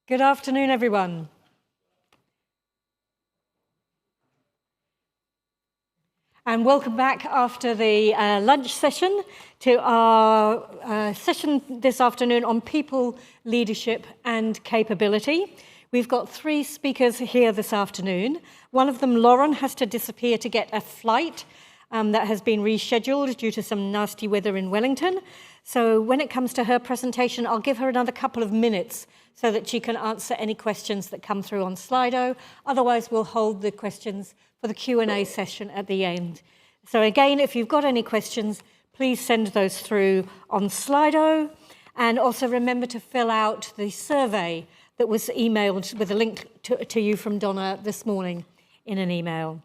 Good afternoon, everyone. And welcome back after the lunch session to our session this afternoon on people, leadership and capability. We've got 3 speakers here this afternoon. One of them, Lauren, has to disappear to get a flight that has been rescheduled due to some nasty weather in Wellington. So when it comes to her presentation, I'll give her another couple of minutes so that she can answer any questions that come through on Slido. Otherwise, we'll hold the questions for the Q&A session at the end. So again, if you've got any questions, please send those through on Slido. And also remember to fill out the survey that was emailed with a link to you from Donna this morning in an email.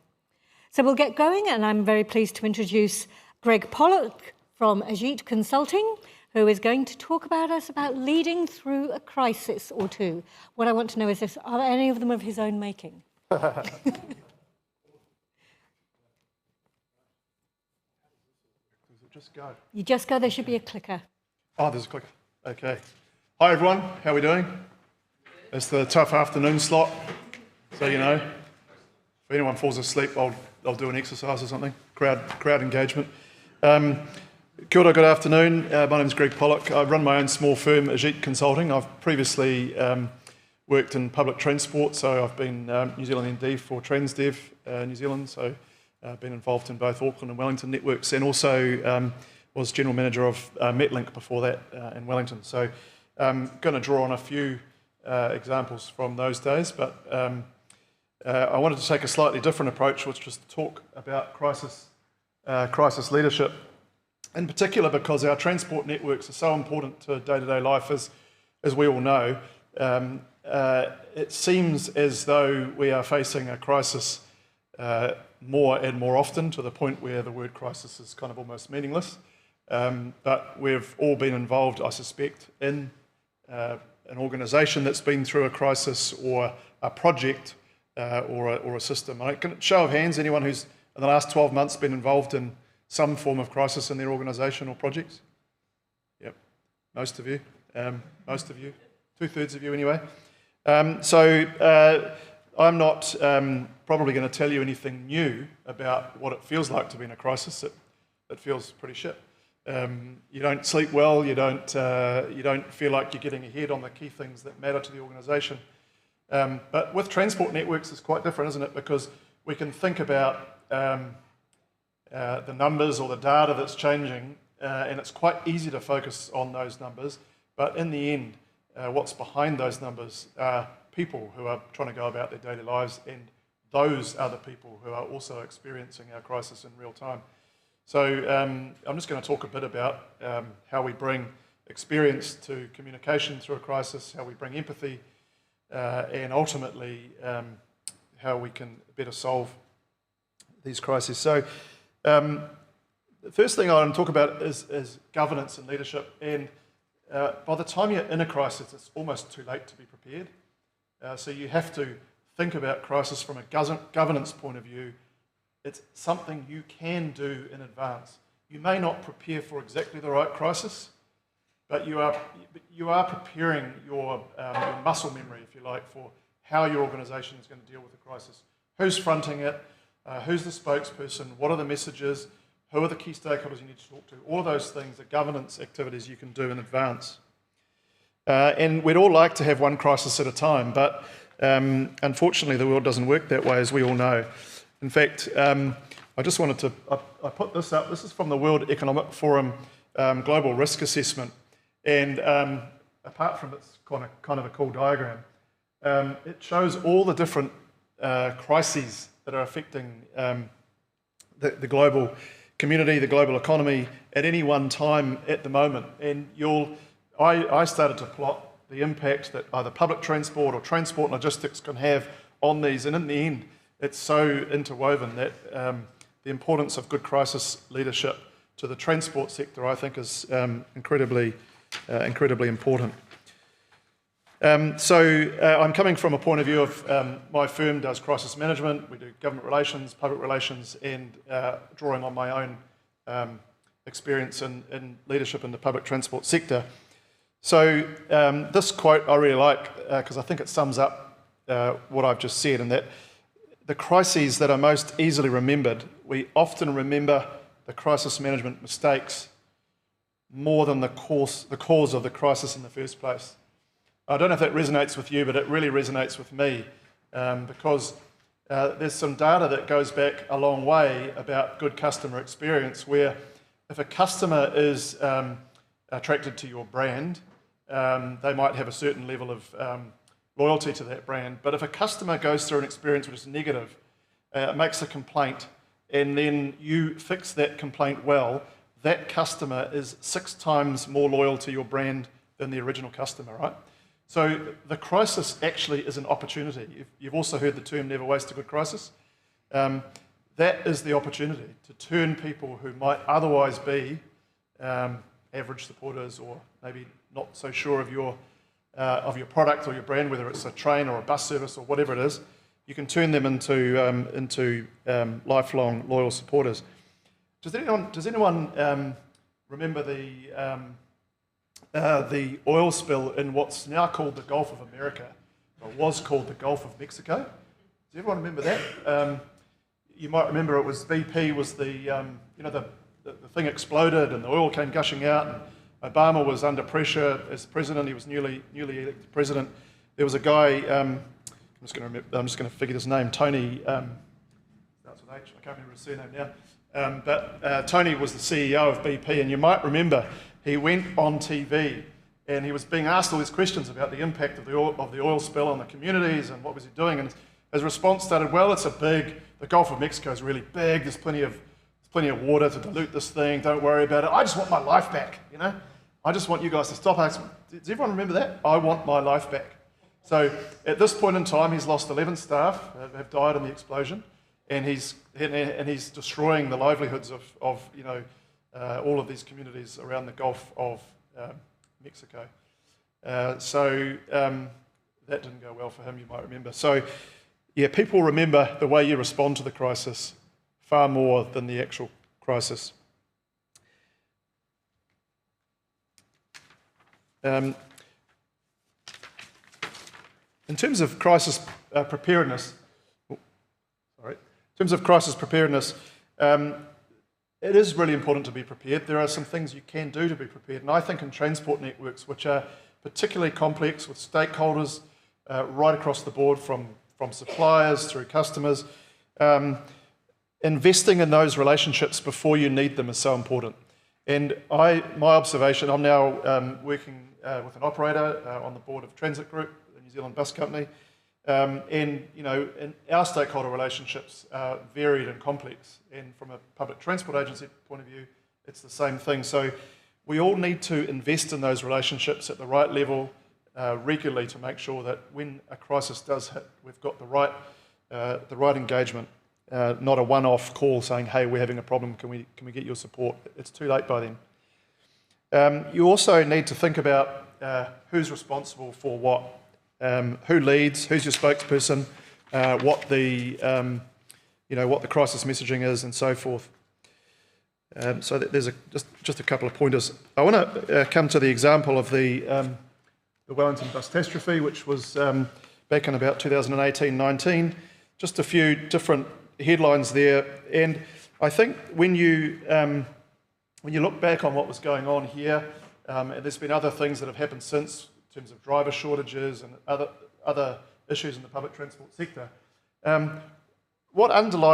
So we'll get going, and I'm very pleased to introduce Greg Pollock from Ajit Consulting, who is going to talk about leading through a crisis or two. What I want to know is this: are any of them of his own making? Just go. You just go, there should be a clicker. Oh, there's a clicker. Okay. Hi everyone, how are we doing? It's the tough afternoon slot, so you know, if anyone falls asleep, I'll do an exercise or something, crowd engagement. Kia ora, good afternoon. My name's Greg Pollock. I run my own small firm, Ajit Consulting. I've previously worked in public transport, so I've been New Zealand MD for Transdev New Zealand, so I've been involved in both Auckland and Wellington networks, and also was General Manager of Metlink before that in Wellington. So I'm going to draw on a few examples from those days, but I wanted to take a slightly different approach, which was to talk about crisis leadership, in particular because our transport networks are so important to day-to-day life, as we all know. It seems as though we are facing a crisis more and more often, to the point where the word crisis is kind of almost meaningless. But we've all been involved, I suspect, in an organisation that's been through a crisis, or a project, or a system. Can show of hands, anyone who's in the last 12 months been involved in some form of crisis in their organisation or projects? Yep, most of you, 2/3 of you anyway. I'm not probably going to tell you anything new about what it feels like to be in a crisis. It feels pretty shit. You don't sleep well. You don't feel like you're getting ahead on the key things that matter to the organisation. But with transport networks, it's quite different, isn't it? Because we can think about the numbers or the data that's changing, and it's quite easy to focus on those numbers. But in the end, what's behind those numbers are people who are trying to go about their daily lives, and those are the people who are also experiencing our crisis in real time. So I'm just going to talk a bit about how we bring experience to communication through a crisis, how we bring empathy, and ultimately how we can better solve these crises. So the first thing I want to talk about is governance and leadership. And by the time you're in a crisis, it's almost too late to be prepared. So you have to think about crisis from a governance point of view. It's something you can do in advance. You may not prepare for exactly the right crisis, but you are preparing your muscle memory, if you like, for how your organisation is going to deal with the crisis. Who's fronting it? Who's the spokesperson? What are the messages? Who are the key stakeholders you need to talk to? All of those things are governance activities you can do in advance. And we'd all like to have one crisis at a time, but unfortunately the world doesn't work that way, as we all know. In fact, I just wanted to, I put this up. This is from the World Economic Forum Global Risk Assessment. And apart from it's kind of a cool diagram, it shows all the different crises that are affecting the global community, the global economy at any one time at the moment. And I started to plot the impact that either public transport or transport and logistics can have on these. And in the end, it's so interwoven that the importance of good crisis leadership to the transport sector, I think, is incredibly important. I'm coming from a point of view of my firm does crisis management. We do government relations, public relations, and drawing on my own experience in leadership in the public transport sector. So this quote I really like because I think it sums up what I've just said, and that the crises that are most easily remembered, we often remember the crisis management mistakes more than the cause of the crisis in the first place. I don't know if that resonates with you, but it really resonates with me because there's some data that goes back a long way about good customer experience, where if a customer is attracted to your brand, they might have a certain level of loyalty to that brand. But if a customer goes through an experience which is negative, makes a complaint, and then you fix that complaint well, that customer is 6 times more loyal to your brand than the original customer, right? So the crisis actually is an opportunity. You've also heard the term never waste a good crisis. That is the opportunity to turn people who might otherwise be average supporters or maybe not so sure of your product or your brand, whether it's a train or a bus service or whatever it is. You can turn them into lifelong loyal supporters. Does anyone remember the oil spill in what's now called the Gulf of America, or was called the Gulf of Mexico? Does everyone remember that? You might remember it was BP was the thing exploded and the oil came gushing out, and Obama was under pressure as president. He was newly elected president. There was a guy. I'm just going to figure his name. Tony. Starts with H. I can't remember his surname now. But Tony was the CEO of BP, and you might remember he went on TV and he was being asked all these questions about the impact of the oil spill on the communities and what was he doing. And his response started, "Well, the Gulf of Mexico is really big. There's plenty of water to dilute this thing. Don't worry about it. I just want my life back. I just want you guys to stop asking." Does everyone remember that? I want my life back. So at this point in time, he's lost 11 staff, have died in the explosion, and he's destroying the livelihoods of all of these communities around the Gulf of Mexico. So that didn't go well for him, you might remember. So yeah, people remember the way you respond to the crisis far more than the actual crisis. In terms of crisis preparedness, it is really important to be prepared. There are some things you can do to be prepared, and I think in transport networks, which are particularly complex with stakeholders right across the board, from suppliers through customers, investing in those relationships before you need them is so important. And my observation, I'm now working with an operator on the board of Transit Group, the New Zealand bus company, and our stakeholder relationships are varied and complex. And from a public transport agency point of view, it's the same thing. So we all need to invest in those relationships at the right level regularly to make sure that when a crisis does hit, we've got the right engagement. Not a one-off call saying, "Hey, we're having a problem, can we get your support?" It's too late by then. You also need to think about who's responsible for what, who leads, who's your spokesperson, what the crisis messaging is, and so forth. So there's just a couple of pointers. I want to come to the example of the Wellington bus catastrophe, which was back in about 2018-19. Just a few different headlines there, and I think when you look back on what was going on here, and there's been other things that have happened since in terms of driver shortages and other issues in the public transport sector. What was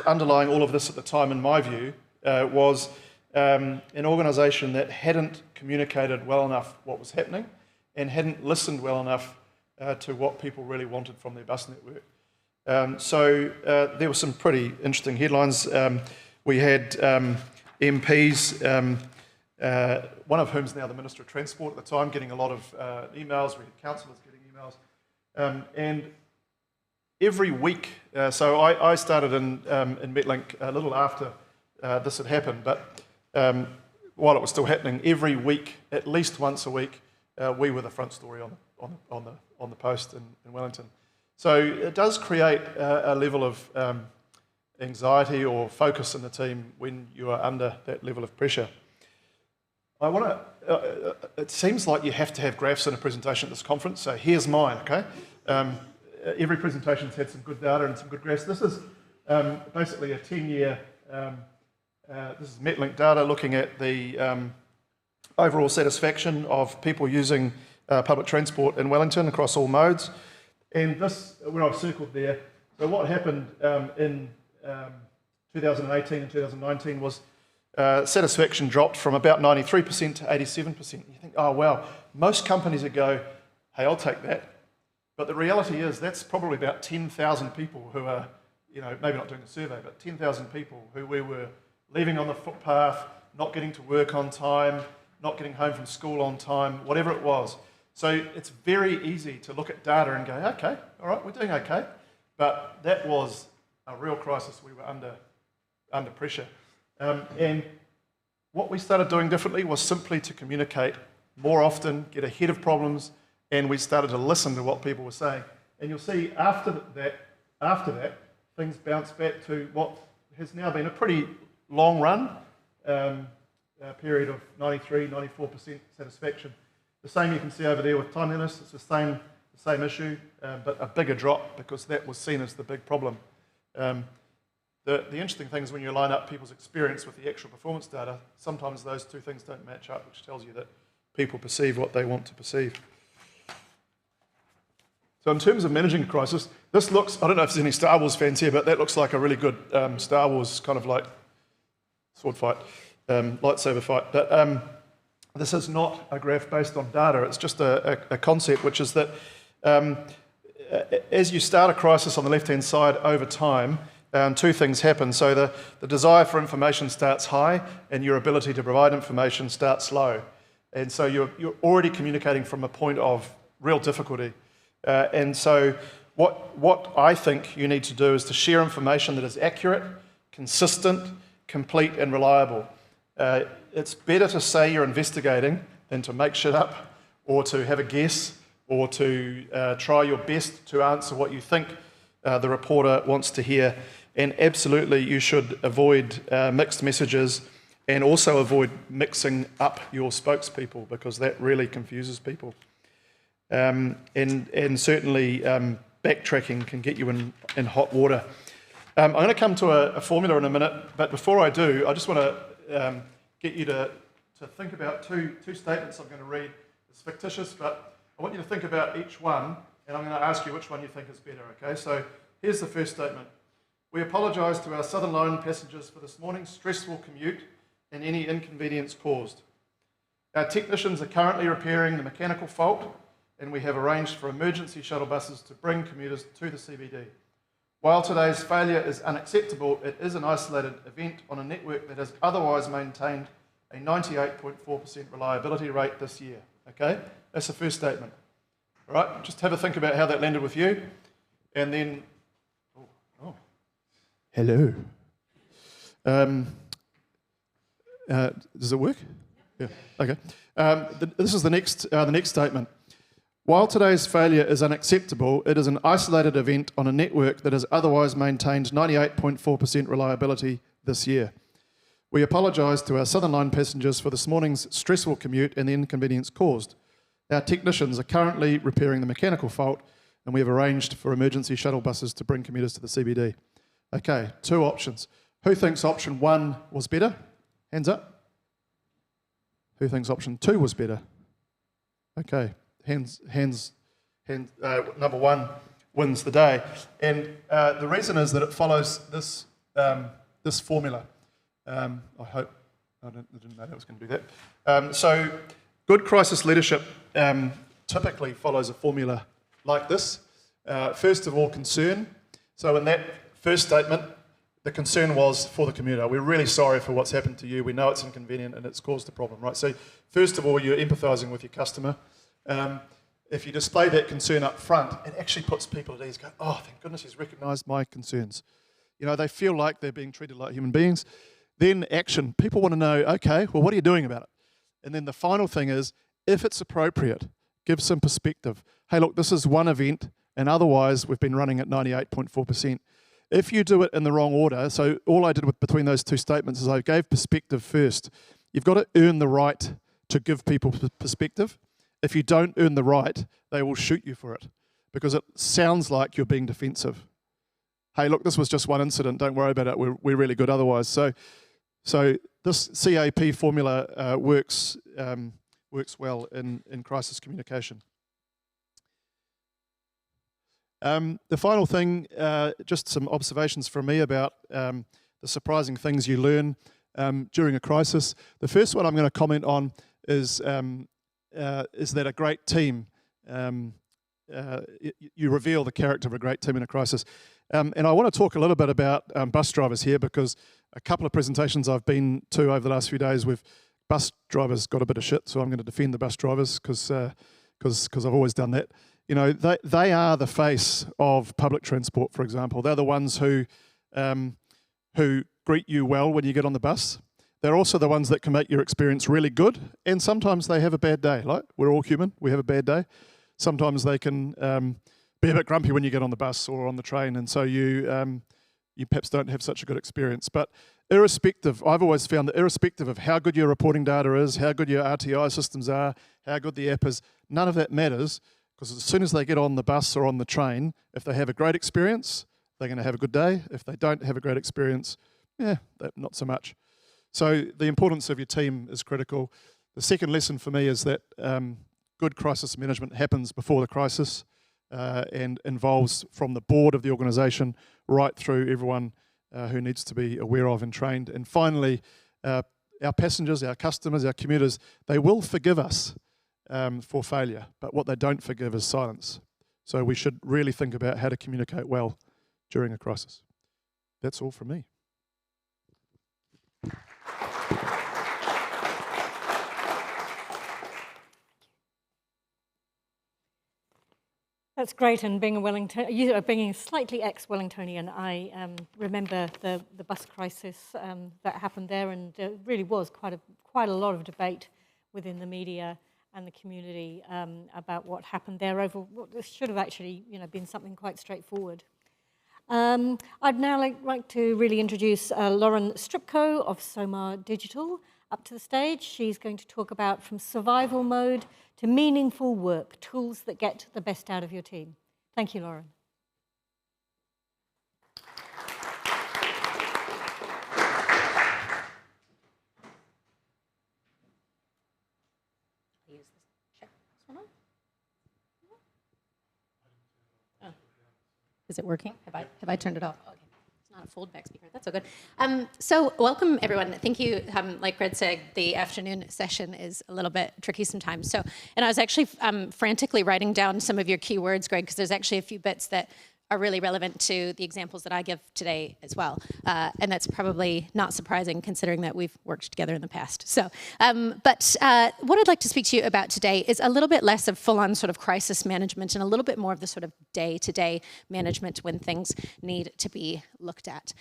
underlying all of this at the time, in my view, was an organisation that hadn't communicated well enough what was happening and hadn't listened well enough to what people really wanted from their bus network. So there were some pretty interesting headlines. We had MPs, one of whom's now the Minister of Transport at the time, getting a lot of emails. We had councillors getting emails. And every week, so I started in Metlink a little after this had happened, but while it was still happening, every week, at least once a week, we were the front story on the post in Wellington. So it does create a level of anxiety or focus in the team when you are under that level of pressure. I want to, it seems like you have to have graphs in a presentation at this conference, so here's mine, okay? Every presentation's had some good data and some good graphs. This is basically a 10-year, this is Metlink data looking at the overall satisfaction of people using public transport in Wellington across all modes. And this, where I've circled there, so what happened in 2018 and 2019 was satisfaction dropped from about 93% to 87%. You think, oh wow, most companies would go, hey, I'll take that. But the reality is that's probably about 10,000 people who are, maybe not doing a survey, but 10,000 people who we were leaving on the footpath, not getting to work on time, not getting home from school on time, whatever it was. So it's very easy to look at data and go, okay, all right, we're doing okay. But that was a real crisis. We were under pressure. And what we started doing differently was simply to communicate more often, get ahead of problems, and we started to listen to what people were saying. And you'll see after that, things bounced back to what has now been a pretty long run, period of 93, 94% satisfaction. The same you can see over there with timeliness. It's the same issue, but a bigger drop because that was seen as the big problem. The interesting thing is when you line up people's experience with the actual performance data, sometimes those two things don't match up, which tells you that people perceive what they want to perceive. So in terms of managing a crisis, this looks, I don't know if there's any Star Wars fans here, but that looks like a really good Star Wars kind of like sword fight, lightsaber fight. But this is not a graph based on data. It's just a concept, which is that as you start a crisis on the left-hand side over time, two things happen. So the desire for information starts high, and your ability to provide information starts low. And so you're already communicating from a point of real difficulty. And so what I think you need to do is to share information that is accurate, consistent, complete, and reliable. It's better to say you're investigating than to make shit up or to have a guess or to try your best to answer what you think the reporter wants to hear. And absolutely you should avoid mixed messages and also avoid mixing up your spokespeople because that really confuses people. And certainly backtracking can get you in hot water. I'm going to come to a formula in a minute, but before I do, I just want to get you to think about two statements I'm going to read. It's fictitious, but I want you to think about each one, and I'm going to ask you which one you think is better, okay? So here's the first statement. We apologise to our Southern Line passengers for this morning's stressful commute and any inconvenience caused. Our technicians are currently repairing the mechanical fault, and we have arranged for emergency shuttle buses to bring commuters to the CBD. While today's failure is unacceptable, it is an isolated event on a network that has otherwise maintained a 98.4% reliability rate this year. Okay? That's the first statement. All right? Just have a think about how that landed with you. And then... Hello. Does it work? Yeah. Okay. This is the next statement. While today's failure is unacceptable, it is an isolated event on a network that has otherwise maintained 98.4% reliability this year. We apologise to our Southern Line passengers for this morning's stressful commute and the inconvenience caused. Our technicians are currently repairing the mechanical fault, and we have arranged for emergency shuttle buses to bring commuters to the CBD. Okay, two options. Who thinks option 1 was better? Hands up. Who thinks option 2 was better? Okay. Number 1 wins the day, and the reason is that it follows this formula. I hope I didn't know that was going to do that. So, good crisis leadership typically follows a formula like this. First of all, concern. So, in that first statement, the concern was for the commuter. We're really sorry for what's happened to you. We know it's inconvenient and it's caused a problem, right? So, first of all, you're empathising with your customer. If you display that concern up front, it actually puts people at ease. Go, oh, thank goodness he's recognised my concerns. They feel like they're being treated like human beings. Then action. People want to know, okay, well, what are you doing about it? And then the final thing is, if it's appropriate, give some perspective. Hey, look, this is one event, and otherwise we've been running at 98.4%. If you do it in the wrong order, so all I did between those two statements is I gave perspective first. You've got to earn the right to give people perspective. If you don't earn the right, they will shoot you for it because it sounds like you're being defensive. Hey, look, this was just one incident. Don't worry about it. We're really good otherwise. So this CAP formula works well in crisis communication. The final thing, just some observations from me about the surprising things you learn during a crisis. The first one I'm going to comment on is that a great team, you reveal the character of a great team in a crisis. And I want to talk a little bit about bus drivers here, because a couple of presentations I've been to over the last few days with bus drivers got a bit of shit, so I'm going to defend the bus drivers because I've always done that. You know, they are the face of public transport, for example. They're the ones who greet you well when you get on the bus. They're also the ones that can make your experience really good, and sometimes they have a bad day. Like, we're all human, we have a bad day. Sometimes they can be a bit grumpy when you get on the bus or on the train, and so you perhaps don't have such a good experience. But irrespective, I've always found that irrespective of how good your reporting data is, how good your RTI systems are, how good the app is, none of that matters, because as soon as they get on the bus or on the train, if they have a great experience, they're going to have a good day. If they don't have a great experience, not so much. So the importance of your team is critical. The second lesson for me is that good crisis management happens before the crisis and involves from the board of the organisation right through everyone who needs to be aware of and trained. And finally, our passengers, our customers, our commuters, they will forgive us for failure, but what they don't forgive is silence. So we should really think about how to communicate well during a crisis. That's all from me. That's great, and being a Wellington, you being a slightly ex-Wellingtonian, I remember the bus crisis that happened there, and there really was quite a lot of debate within the media and the community about what happened there over what should have actually been something quite straightforward. I'd now like to really introduce Lauren Stripko of Somar Digital up to the stage. She's going to talk about from survival mode to meaningful work, tools that get the best out of your team. Thank you, Lauren. Is it working? Have I turned it off? Okay. It's not a fold-back speaker. That's so good. So welcome, everyone. Thank you. Like Fred said, the afternoon session is a little bit tricky sometimes. And I was actually frantically writing down some of your keywords, Greg, because there's actually a few bits that are really relevant to the examples that I give today as well. And that's probably not surprising considering that we've worked together in the past. So, but what I'd like to speak to you about today is a little bit less of full-on sort of crisis management and a little bit more of the sort of day-to-day management when things need to be looked at.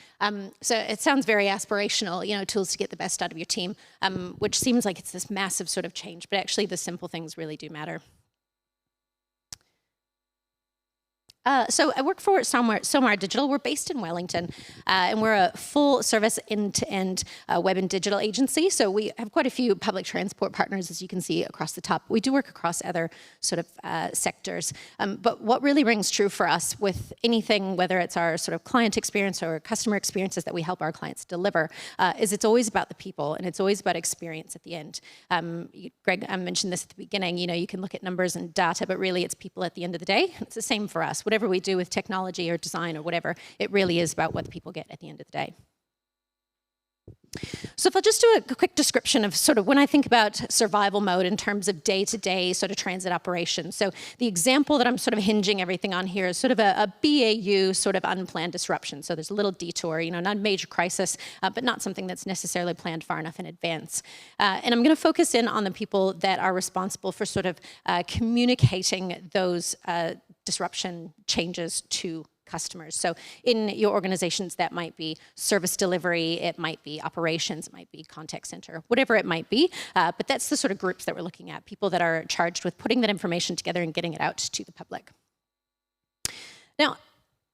So it sounds very aspirational, tools to get the best out of your team, which seems like it's this massive sort of change, but actually the simple things really do matter. So I work for Somar Digital. We're based in Wellington, and we're a full-service end-to-end web and digital agency. So we have quite a few public transport partners, as you can see across the top. We do work across other sort of sectors. But what really rings true for us with anything, whether it's our sort of client experience or customer experiences that we help our clients deliver, is it's always about the people, and it's always about experience at the end. Greg mentioned this at the beginning. You can look at numbers and data, but really it's people at the end of the day. It's the same for us. Whatever we do with technology or design or whatever, it really is about what the people get at the end of the day. So if I'll just do a quick description of sort of when I think about survival mode in terms of day-to-day sort of transit operations. So the example that I'm sort of hinging everything on here is sort of a BAU sort of unplanned disruption. So there's a little detour, not a major crisis, but not something that's necessarily planned far enough in advance. And I'm going to focus in on the people that are responsible for sort of communicating those disruption changes to customers. So in your organizations, that might be service delivery, it might be operations, it might be contact center, whatever it might be. But that's the sort of groups that we're looking at, people that are charged with putting that information together and getting it out to the public. Now,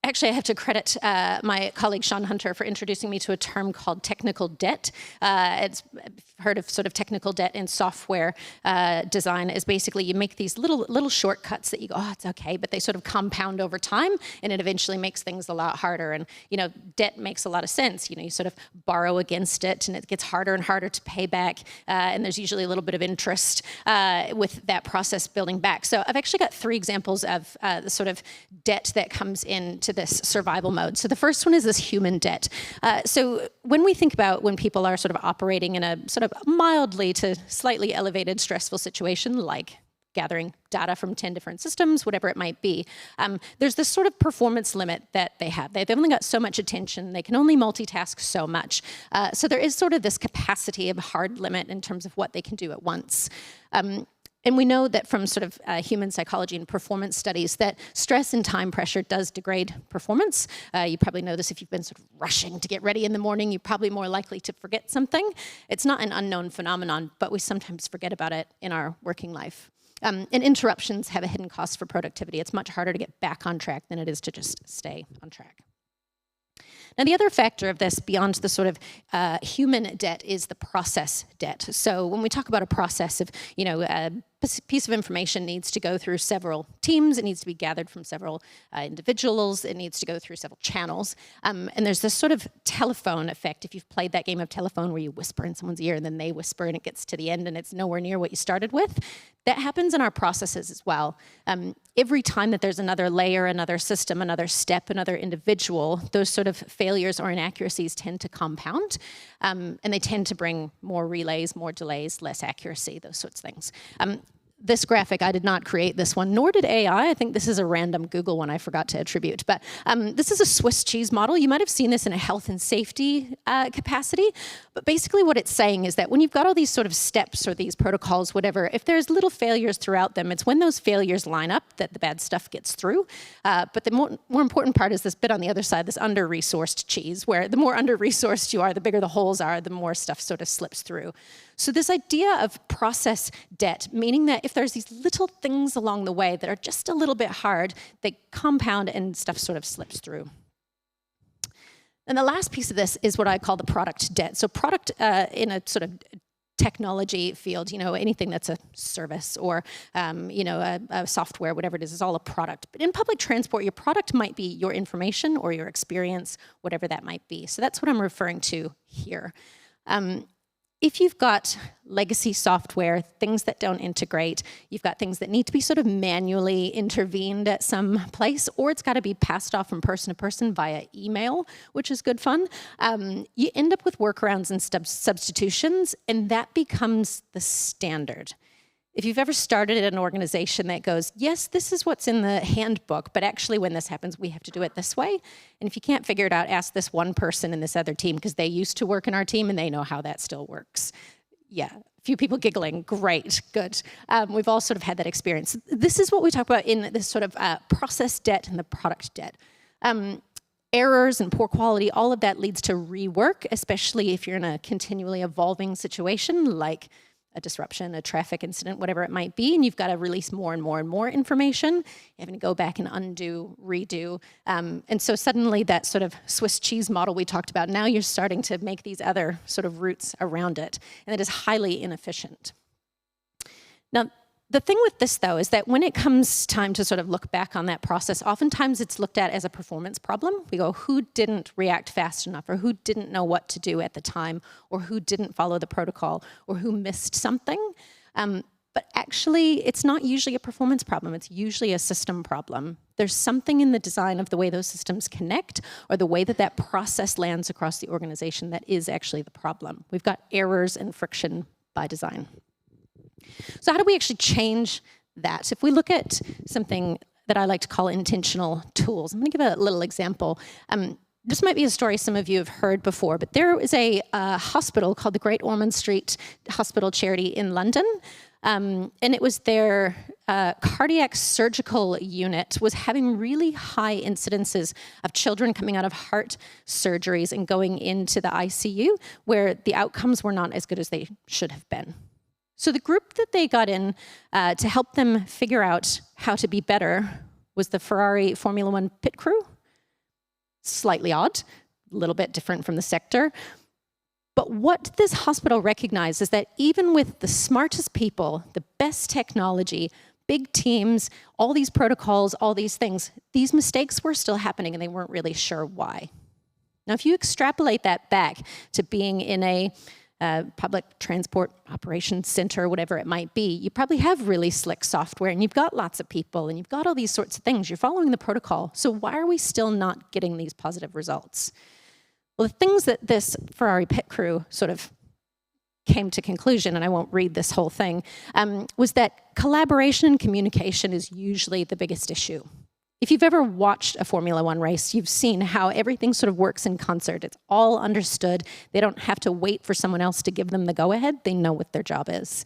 Actually, I have to credit my colleague Sean Hunter for introducing me to a term called technical debt. It's heard of sort of technical debt in software design is basically you make these little shortcuts that you go, oh, it's okay, but they sort of compound over time, and it eventually makes things a lot harder. And debt makes a lot of sense. You sort of borrow against it, and it gets harder and harder to pay back, and there's usually a little bit of interest with that process building back. So I've actually got 3 examples of the sort of debt that comes into this survival mode. So the first one is this human debt. So when we think about when people are sort of operating in a sort of mildly to slightly elevated stressful situation, like gathering data from 10 different systems, whatever it might be, there's this sort of performance limit that they have. They've only got so much attention. They can only multitask so much. So there is sort of this capacity of hard limit in terms of what they can do at once. And we know that from sort of human psychology and performance studies that stress and time pressure does degrade performance. You probably know this if you've been sort of rushing to get ready in the morning, you're probably more likely to forget something. It's not an unknown phenomenon, but we sometimes forget about it in our working life. And interruptions have a hidden cost for productivity. It's much harder to get back on track than it is to just stay on track. Now, the other factor of this, beyond the sort of human debt, is the process debt. So when we talk about a process of, a piece of information needs to go through several teams, it needs to be gathered from several individuals, it needs to go through several channels. And there's this sort of telephone effect. If you've played that game of telephone where you whisper in someone's ear and then they whisper and it gets to the end and it's nowhere near what you started with, that happens in our processes as well. Every time that there's another layer, another system, another step, another individual, those sort of failures or inaccuracies tend to compound, and they tend to bring more relays, more delays, less accuracy, those sorts of things. This graphic, I did not create this one, nor did AI. I think this is a random Google one I forgot to attribute. But this is a Swiss cheese model. You might have seen this in a health and safety capacity. But basically what it's saying is that when you've got all these sort of steps or these protocols, whatever, if there's little failures throughout them, it's when those failures line up that the bad stuff gets through. But the more important part is this bit on the other side, this under-resourced cheese, where the more under-resourced you are, the bigger the holes are, the more stuff sort of slips through. So this idea of process debt, meaning that if there's these little things along the way that are just a little bit hard, they compound and stuff sort of slips through. And the last piece of this is what I call the product debt. So product in a sort of technology field, anything that's a service or, a software, whatever it is all a product. But in public transport, your product might be your information or your experience, whatever that might be. So that's what I'm referring to here. If you've got legacy software, things that don't integrate, you've got things that need to be sort of manually intervened at some place, or it's got to be passed off from person to person via email, which is good fun, you end up with workarounds and substitutions, and that becomes the standard. If you've ever started at an organization that goes, yes, this is what's in the handbook, but actually when this happens, we have to do it this way. And if you can't figure it out, ask this one person in this other team, because they used to work in our team and they know how that still works. Yeah, a few people giggling, great, good. We've all sort of had that experience. This is what we talk about in this sort of process debt and the product debt. Errors and poor quality, all of that leads to rework, especially if you're in a continually evolving situation like a disruption, a traffic incident, whatever it might be, and you've got to release more and more and more information. You're having to go back and undo, redo. And so suddenly that sort of Swiss cheese model we talked about, now you're starting to make these other sort of routes around it, and it is highly inefficient. Now, the thing with this, though, is that when it comes time to sort of look back on that process, oftentimes it's looked at as a performance problem. We go, who didn't react fast enough, or who didn't know what to do at the time, or who didn't follow the protocol, or who missed something. But actually, it's not usually a performance problem. It's usually a system problem. There's something in the design of the way those systems connect, or the way that that process lands across the organization that is actually the problem. We've got errors and friction by design. So how do we actually change that? If we look at something that I like to call intentional tools, I'm going to give a little example. This might be a story some of you have heard before, but there is a hospital called the Great Ormond Street Hospital Charity in London, and it was their cardiac surgical unit was having really high incidences of children coming out of heart surgeries and going into the ICU, where the outcomes were not as good as they should have been. So the group that they got in to help them figure out how to be better was the Ferrari Formula One pit crew. slightly odd, a little bit different from the sector. But what this hospital recognized is that even with the smartest people, the best technology, big teams, all these protocols, all these things, these mistakes were still happening and they weren't really sure why. Now, if you extrapolate that back to being in a public transport operations center, whatever it might be, you probably have really slick software and you've got lots of people and you've got all these sorts of things. You're following the protocol. So why are we still not getting these positive results? Well, the things that this Ferrari pit crew sort of came to conclusion, and I won't read this whole thing, was that collaboration and communication is usually the biggest issue. If you've ever watched a Formula One race, you've seen how everything sort of works in concert. It's all understood. They don't have to wait for someone else to give them the go-ahead. They know what their job is.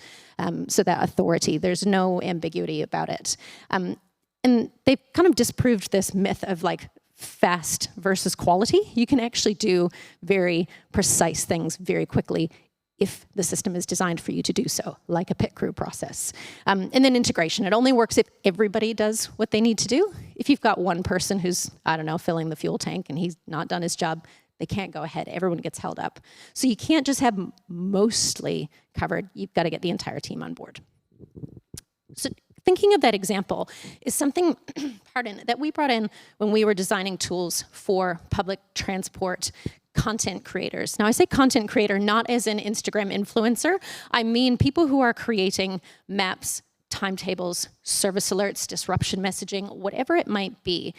So that authority, there's no ambiguity about it. And they've kind of disproved this myth of like fast versus quality. You can actually do very precise things very quickly if the system is designed for you to do so, like a pit crew process. And then integration. It only works if everybody does what they need to do. If you've got one person who's, I don't know, filling the fuel tank and he's not done his job, they can't go ahead. Everyone gets held up. So you can't just have mostly covered. You've got to get the entire team on board. So thinking of that example is something, pardon, that we brought in when we were designing tools for public transport content creators. Now I say content creator not as an Instagram influencer. I mean people who are creating maps, timetables, service alerts, disruption messaging, whatever it might be.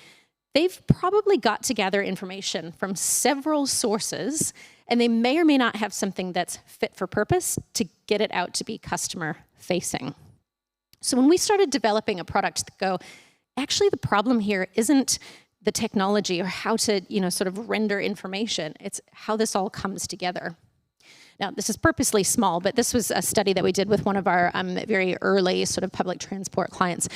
They've probably got to gather information from several sources, and they may or may not have something that's fit for purpose to get it out to be customer facing. So when we started developing a product that go, actually the problem here isn't the technology or how to, sort of render information. It's how this all comes together. Now, this is purposely small, but this was a study that we did with one of our very early sort of public transport clients.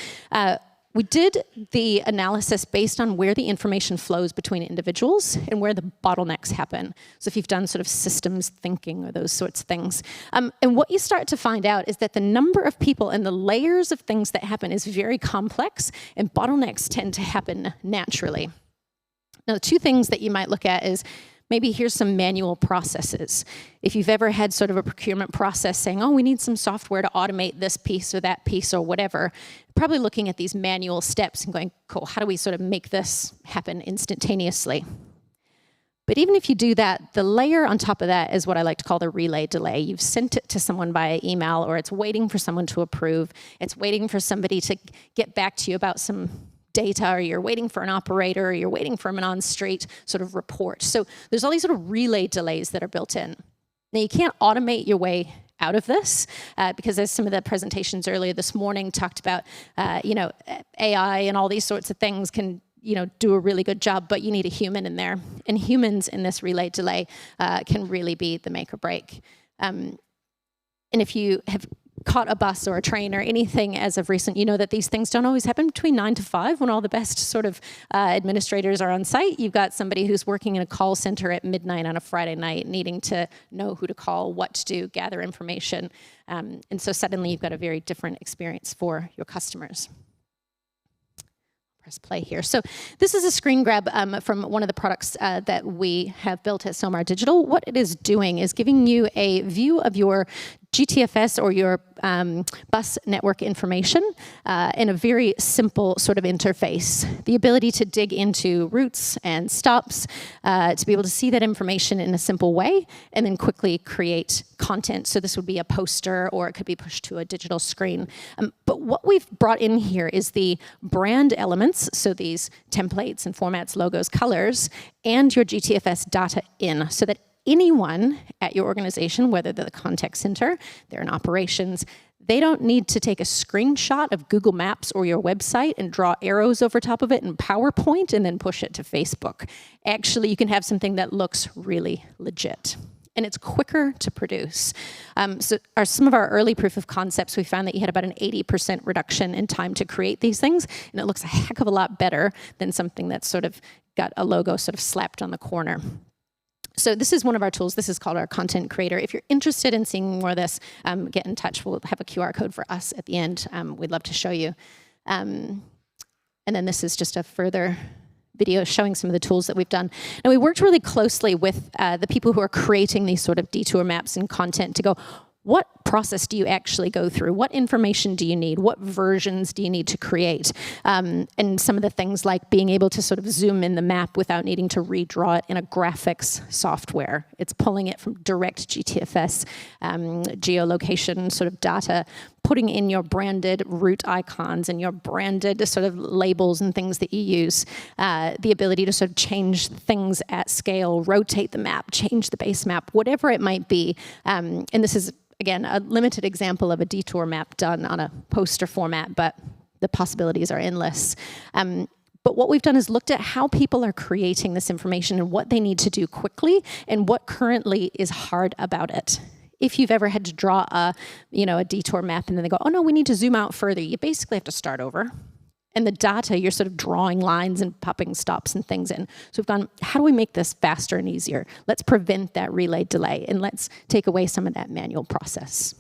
We did the analysis based on where the information flows between individuals and where the bottlenecks happen. So if you've done sort of systems thinking or those sorts of things. And what you start to find out is that the number of people and the layers of things that happen is very complex, and bottlenecks tend to happen naturally. Now, the two things that you might look at is maybe here's some manual processes. If you've ever had sort of a procurement process saying, oh, we need some software to automate this piece or that piece or whatever, probably looking at these manual steps and going, cool, how do we sort of make this happen instantaneously? But even if you do that, the layer on top of that is what I like to call the relay delay. You've sent it to someone via email, or it's waiting for someone to approve. It's waiting for somebody to get back to you about some data, or you're waiting for an operator, or you're waiting for an on-street sort of report. So there's all these sort of relay delays that are built in. Now, you can't automate your way out of this because as some of the presentations earlier this morning talked about, AI and all these sorts of things can, do a really good job, but you need a human in there. And humans in this relay delay can really be the make or break. And if you have caught a bus or a train or anything as of recent, you know that these things don't always happen between 9 to 5 when all the best sort of administrators are on site. You've got somebody who's working in a call center at midnight on a Friday night needing to know who to call, what to do, gather information. And so suddenly you've got a very different experience for your customers. Press play here. So this is a screen grab from one of the products that we have built at Somar Digital. What it is doing is giving you a view of your GTFS or your bus network information in a very simple sort of interface. The ability to dig into routes and stops, to be able to see that information in a simple way, and then quickly create content. So this would be a poster, or it could be pushed to a digital screen. But what we've brought in here is the brand elements, so these templates and formats, logos, colors, and your GTFS data in, so that anyone at your organization, whether they're the contact center, they're in operations, they don't need to take a screenshot of Google Maps or your website and draw arrows over top of it in PowerPoint and then push it to Facebook. Actually, you can have something that looks really legit. And it's quicker to produce. So some of our early proof of concepts, we found that you had about an 80% reduction in time to create these things, and it looks a heck of a lot better than something that's sort of got a logo sort of slapped on the corner. So this is one of our tools. This is called our Content Creator. If you're interested in seeing more of this, get in touch. We'll have a QR code for us at the end. We'd love to show you. And then this is just a further video showing some of the tools that we've done. And we worked really closely with the people who are creating these sort of detour maps and content to go, what process do you actually go through? What information do you need? What versions do you need to create? And some of the things like being able to sort of zoom in the map without needing to redraw it in a graphics software. It's pulling it from direct GTFS geolocation sort of data, putting in your branded route icons and your branded sort of labels and things that you use, the ability to sort of change things at scale, rotate the map, change the base map, whatever it might be. And this is, again, a limited example of a detour map done on a poster format, but the possibilities are endless. But what we've done is looked at how people are creating this information and what they need to do quickly and what currently is hard about it. If you've ever had to draw a detour map and then they go, oh no, we need to zoom out further, you basically have to start over. And the data, you're sort of drawing lines and popping stops and things in. So we've gone, how do we make this faster and easier? Let's prevent that relay delay and let's take away some of that manual process.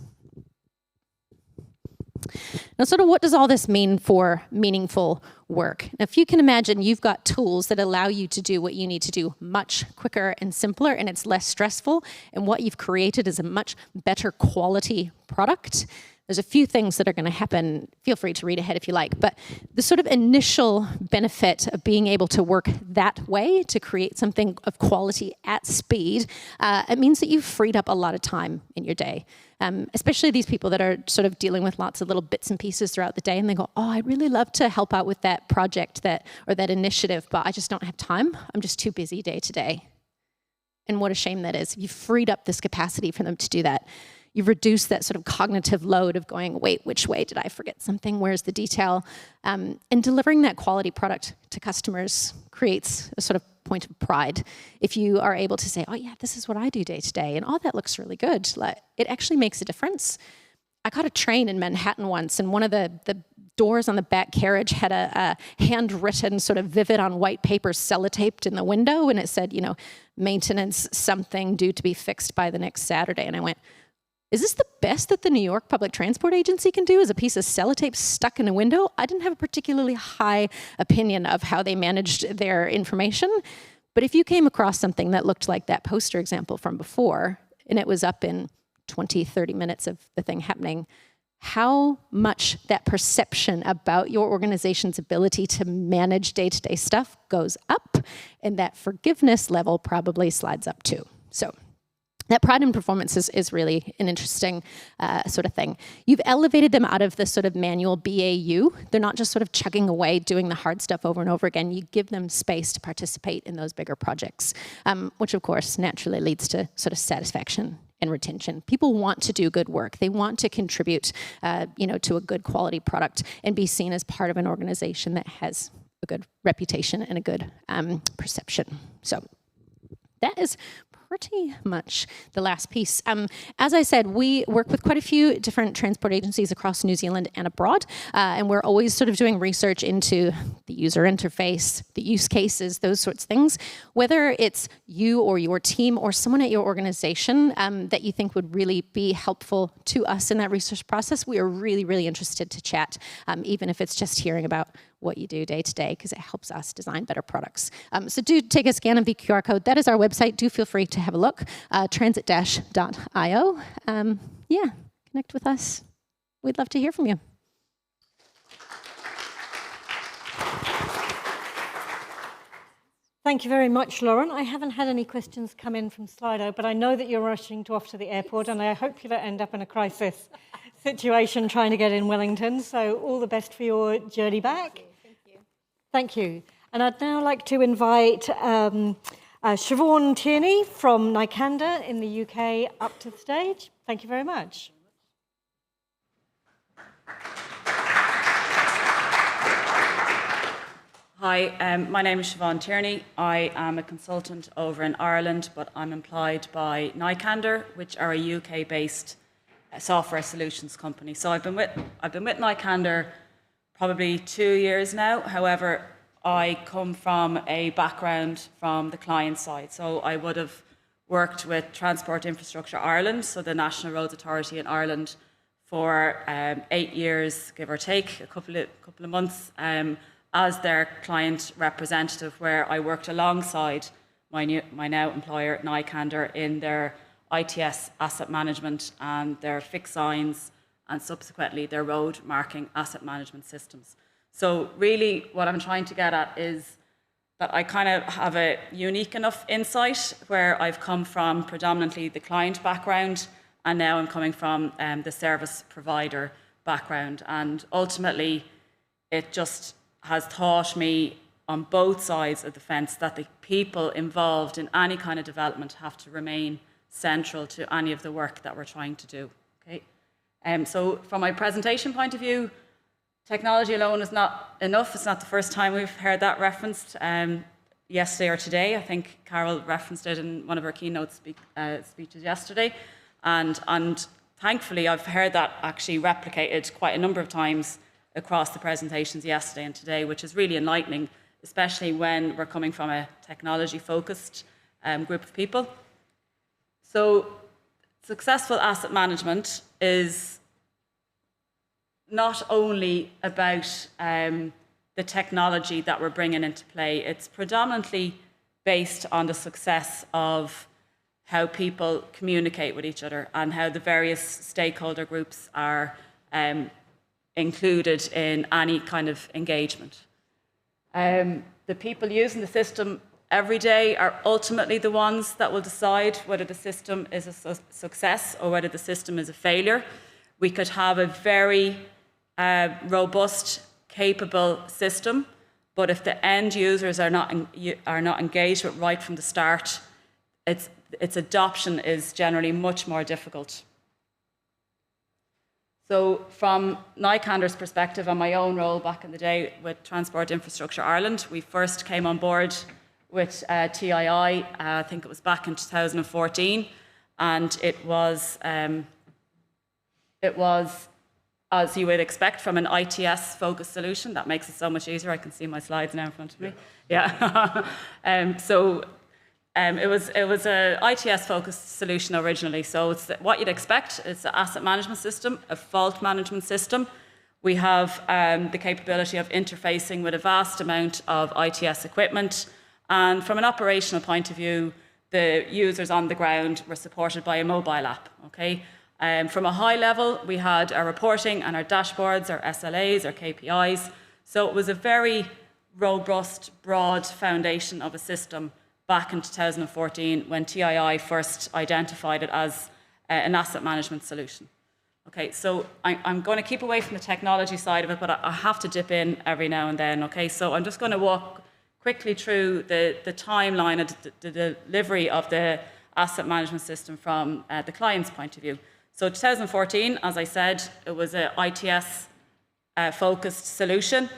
Now, sort of what does all this mean for meaningful work? Now, if you can imagine, you've got tools that allow you to do what you need to do much quicker and simpler, and it's less stressful, and what you've created is a much better quality product. There's a few things that are going to happen. Feel free to read ahead if you like. But the sort of initial benefit of being able to work that way to create something of quality at speed, it means that you've freed up a lot of time in your day. Especially these people that are sort of dealing with lots of little bits and pieces throughout the day, and they go, oh, I'd really love to help out with that project or that initiative, but I just don't have time. I'm just too busy day to day. And what a shame that is. You've freed up this capacity for them to do that. You've reduced that sort of cognitive load of going, wait, which way did I forget something? Where's the detail? And delivering that quality product to customers creates a sort of point of pride. If you are able to say, oh yeah, this is what I do day to day, and oh, that looks really good. Like, it actually makes a difference. I caught a train in Manhattan once, and one of the doors on the back carriage had a handwritten sort of vivid on white paper sellotaped in the window, and it said, maintenance something due to be fixed by the next Saturday. And I went, is this the best that the New York Public Transport Agency can do, is a piece of sellotape stuck in a window? I didn't have a particularly high opinion of how they managed their information. But if you came across something that looked like that poster example from before, and it was up in 20, 30 minutes of the thing happening, how much that perception about your organization's ability to manage day-to-day stuff goes up, and that forgiveness level probably slides up too. So that pride in performance is really an interesting sort of thing. You've elevated them out of the sort of manual BAU. They're not just sort of chugging away, doing the hard stuff over and over again. You give them space to participate in those bigger projects, which of course naturally leads to sort of satisfaction and retention. People want to do good work. They want to contribute, to a good quality product and be seen as part of an organization that has a good reputation and a good perception. So that is pretty much the last piece. As I said, we work with quite a few different transport agencies across New Zealand and abroad, and we're always sort of doing research into the user interface, the use cases, those sorts of things. Whether it's you or your team or someone at your organization that you think would really be helpful to us in that research process, we are really, really interested to chat, even if it's just hearing about what you do day to day, because it helps us design better products. So do take a scan of the QR code. That is our website. Do feel free to have a look, transit-.io. Connect with us. We'd love to hear from you. Thank you very much, Lauren. I haven't had any questions come in from Slido, but I know that you're rushing off to the airport, and I hope you don't end up in a crisis situation trying to get in Wellington. So all the best for your journey back. Thank you. And I'd now like to invite Siobhan Tierney from Nycander in the UK up to the stage. Thank you very much. Hi, my name is Siobhan Tierney. I am a consultant over in Ireland, but I'm employed by Nycander, which are a UK-based software solutions company. So I've been with Nycander probably 2 years now. However, I come from a background from the client side. So I would have worked with Transport Infrastructure Ireland, so the National Roads Authority in Ireland, for 8 years, give or take, a couple of months. as their client representative, where I worked alongside my now employer, Nycander, in their ITS asset management and their fixed signs and subsequently their road marking asset management systems. So really what I'm trying to get at is that I kind of have a unique enough insight where I've come from predominantly the client background and now I'm coming from the service provider background. And ultimately, it just has taught me on both sides of the fence that the people involved in any kind of development have to remain central to any of the work that we're trying to do. Okay? So from my presentation point of view, technology alone is not enough. It's not the first time we've heard that referenced. Yesterday or today, I think Carol referenced it in one of her keynote speeches yesterday. And thankfully, I've heard that actually replicated quite a number of times across the presentations yesterday and today, which is really enlightening, especially when we're coming from a technology-focused group of people. So successful asset management is not only about the technology that we're bringing into play, it's predominantly based on the success of how people communicate with each other and how the various stakeholder groups are included in any kind of engagement. The people using the system every day are ultimately the ones that will decide whether the system is a success or whether the system is a failure. We could have a very robust, capable system, but if the end users are not engaged with right from the start, its adoption is generally much more difficult. So from Nycander's perspective and my own role back in the day with Transport Infrastructure Ireland, we first came on board with TII, I think it was back in 2014, and it was, as you would expect from an ITS-focused solution. That makes it so much easier. I can see my slides now in front of me. Yeah. It was a ITS-focused solution originally. So it's what you'd expect. It's an asset management system, a fault management system. We have the capability of interfacing with a vast amount of ITS equipment. And from an operational point of view, the users on the ground were supported by a mobile app. Okay. From a high level, we had our reporting and our dashboards, our SLAs, our KPIs. So it was a very robust, broad foundation of a system back in 2014 when TII first identified it as an asset management solution. Okay, so I'm going to keep away from the technology side of it, but I have to dip in every now and then. Okay, so I'm just going to walk quickly through the timeline of the delivery of the asset management system from the client's point of view. So 2014, as I said, it was an ITS focused solution.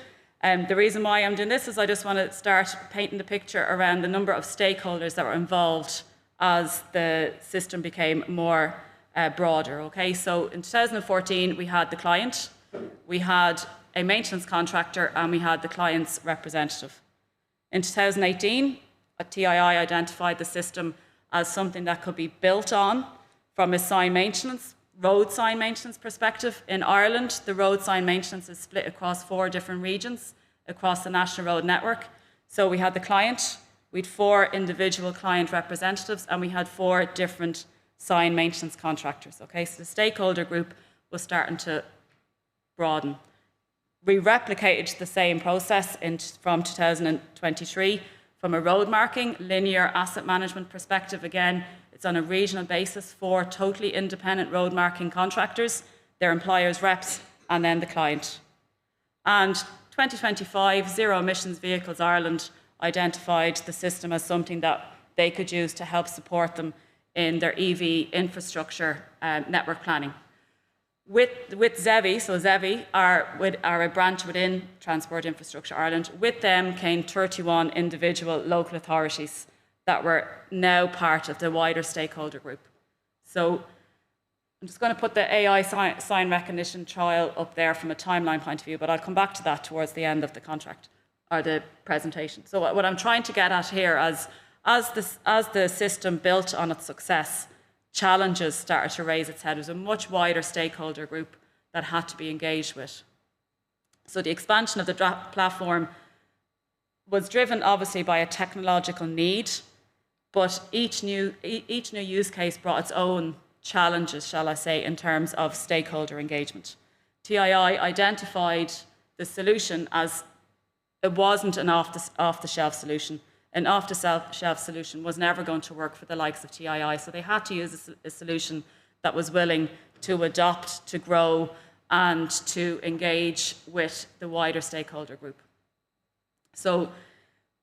The reason why I'm doing this is I just want to start painting the picture around the number of stakeholders that were involved as the system became more broader. Okay, so in 2014, we had the client, we had a maintenance contractor, and we had the client's representative. In 2018, TII identified the system as something that could be built on from a sign maintenance, road sign maintenance perspective. In Ireland, the road sign maintenance is split across 4 different regions across the national road network. So we had the client, we had 4 individual client representatives, and we had 4 different sign maintenance contractors. Okay, so the stakeholder group was starting to broaden. We replicated the same process from 2023 from a road marking, linear asset management perspective. Again, it's on a regional basis, 4 totally independent road marking contractors, their employers' reps, and then the client. And 2025, Zero Emissions Vehicles Ireland identified the system as something that they could use to help support them in their EV infrastructure network planning. With ZEVI, so ZEVI are a branch within Transport Infrastructure Ireland. With them came 31 individual local authorities that were now part of the wider stakeholder group. So I'm just going to put the AI sign recognition trial up there from a timeline point of view, but I'll come back to that towards the end of the contract or the presentation. So what I'm trying to get at here, as the system built on its success, challenges started to raise its head. There was a much wider stakeholder group that had to be engaged with. So the expansion of the platform was driven obviously by a technological need, but each new use case brought its own challenges, shall I say, in terms of stakeholder engagement. TII identified the solution as it wasn't an off-the-shelf solution. An off-the-shelf solution was never going to work for the likes of TII, so they had to use a solution that was willing to adopt, to grow, and to engage with the wider stakeholder group. So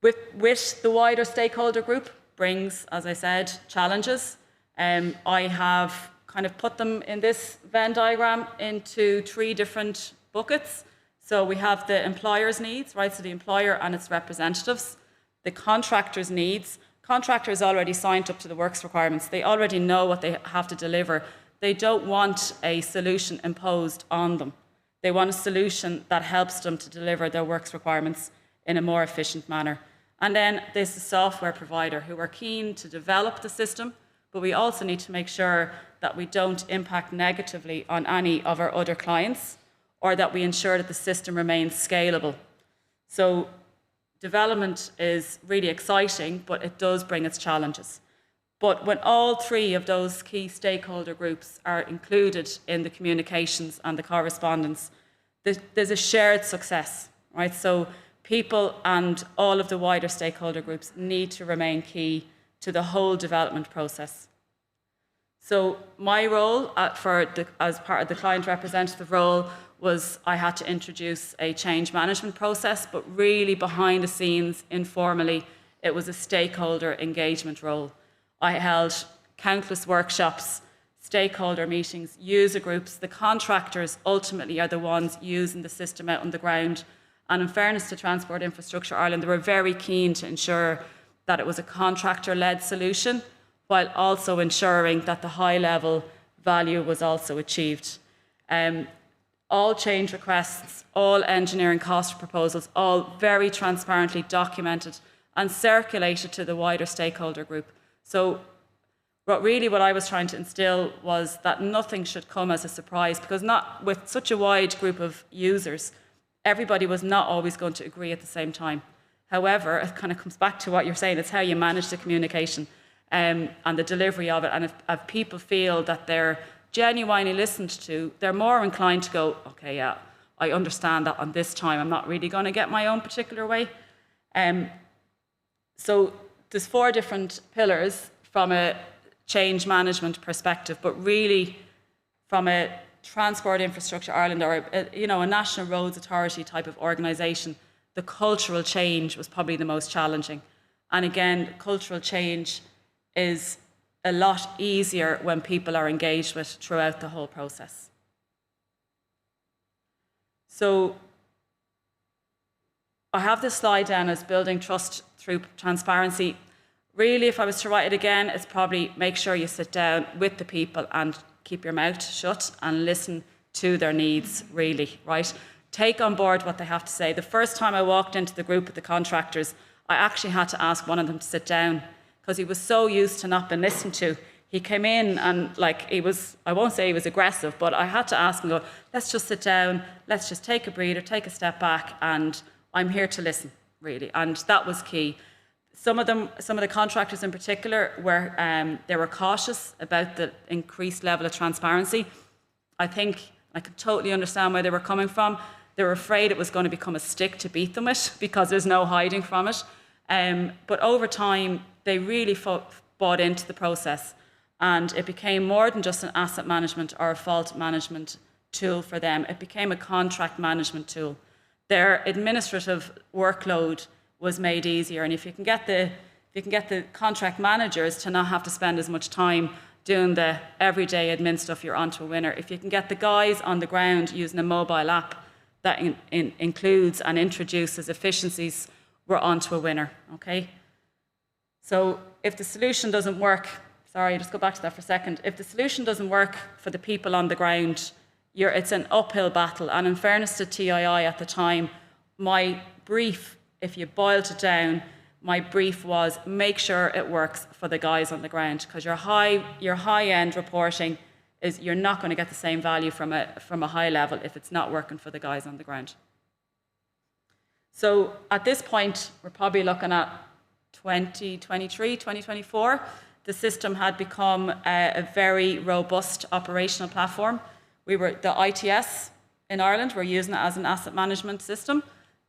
with the wider stakeholder group brings, as I said, challenges. I have kind of put them in this Venn diagram into 3 different buckets. So we have the employer's needs, right? So the employer and its representatives. The contractor's needs. Contractors already signed up to the works requirements. They already know what they have to deliver. They don't want a solution imposed on them. They want a solution that helps them to deliver their works requirements in a more efficient manner. And then there's the software provider who are keen to develop the system, but we also need to make sure that we don't impact negatively on any of our other clients, or that we ensure that the system remains scalable. So development is really exciting, but it does bring its challenges. But when all 3 of those key stakeholder groups are included in the communications and the correspondence, there's a shared success, right? So people and all of the wider stakeholder groups need to remain key to the whole development process. So my role as part of the client representative role was I had to introduce a change management process, but really behind the scenes, informally, it was a stakeholder engagement role. I held countless workshops, stakeholder meetings, user groups. The contractors ultimately are the ones using the system out on the ground. And in fairness to Transport Infrastructure Ireland, they were very keen to ensure that it was a contractor-led solution, while also ensuring that the high-level value was also achieved. All change requests, all engineering cost proposals, all very transparently documented and circulated to the wider stakeholder group. So what I was trying to instill was that nothing should come as a surprise, because not with such a wide group of users, everybody was not always going to agree at the same time. However, it kind of comes back to what you're saying, it's how you manage the communication and the delivery of it. And if people feel that they're genuinely listened to, they're more inclined to go, okay, yeah, I understand that on this time, I'm not really going to get my own particular way. So there's 4 different pillars from a change management perspective, but really from a Transport Infrastructure Ireland or a National Roads Authority type of organisation, the cultural change was probably the most challenging. And again, cultural change is a lot easier when people are engaged with throughout the whole process. So I have this slide down as building trust through transparency. Really, if I was to write it again, it's probably make sure you sit down with the people and keep your mouth shut and listen to their needs, really, right? Take on board what they have to say. The first time I walked into the group with the contractors, I actually had to ask one of them to sit down because he was so used to not being listened to. He came in and I won't say he was aggressive, but I had to ask him, let's just sit down, let's just take a breather, take a step back, and I'm here to listen, really. And that was key. Some of the contractors in particular they were cautious about the increased level of transparency. I think I could totally understand where they were coming from. They were afraid it was going to become a stick to beat them with because there's no hiding from it. But over time, they really bought into the process, and it became more than just an asset management or a fault management tool for them. It became a contract management tool. Their administrative workload was made easier, and if you can get the contract managers to not have to spend as much time doing the everyday admin stuff, you're onto a winner. If you can get the guys on the ground using a mobile app that includes and introduces efficiencies, we're onto a winner, okay? So if the solution doesn't work, sorry, just go back to that for a second. If the solution doesn't work for the people on the ground, it's an uphill battle. And in fairness to TII at the time, my brief, if you boiled it down, my brief was make sure it works for the guys on the ground, because your high-end reporting is you're not going to get the same value from a high level if it's not working for the guys on the ground. So at this point, we're probably looking at 2023, 2024. The system had become a very robust operational platform. The ITS in Ireland, we're using it as an asset management system.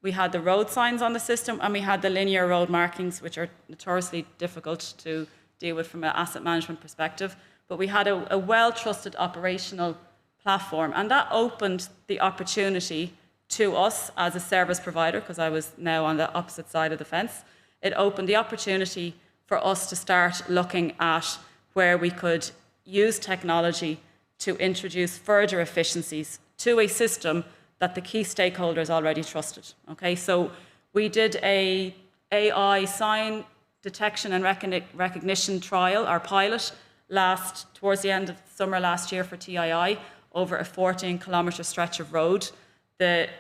We had the road signs on the system, and we had the linear road markings, which are notoriously difficult to deal with from an asset management perspective. But we had a well-trusted operational platform, and that opened the opportunity to us as a service provider, because I was now on the opposite side of the fence. It opened the opportunity for us to start looking at where we could use technology to introduce further efficiencies to a system that the key stakeholders already trusted. Okay, so we did a AI sign detection and recognition trial, our pilot, towards the end of summer last year for TII, over a 14-kilometre stretch of road. The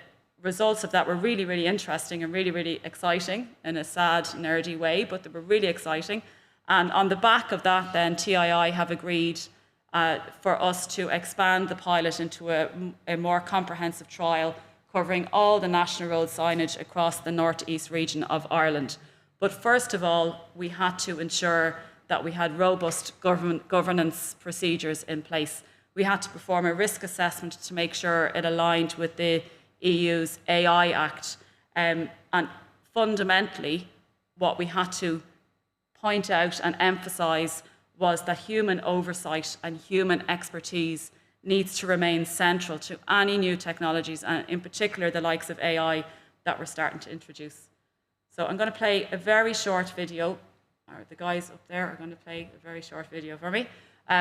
results of that were really, really interesting and really, really exciting in a sad, nerdy way, but they were really exciting. And on the back of that, then, TII have agreed for us to expand the pilot into a more comprehensive trial covering all the national road signage across the northeast region of Ireland. But first of all, we had to ensure that we had robust governance procedures in place. We had to perform a risk assessment to make sure it aligned with the EU's AI Act. And fundamentally, what we had to point out and emphasise was that human oversight and human expertise needs to remain central to any new technologies, and in particular the likes of AI that we're starting to introduce. So I'm going to play a very short video, or the guys up there are going to play a very short video for me.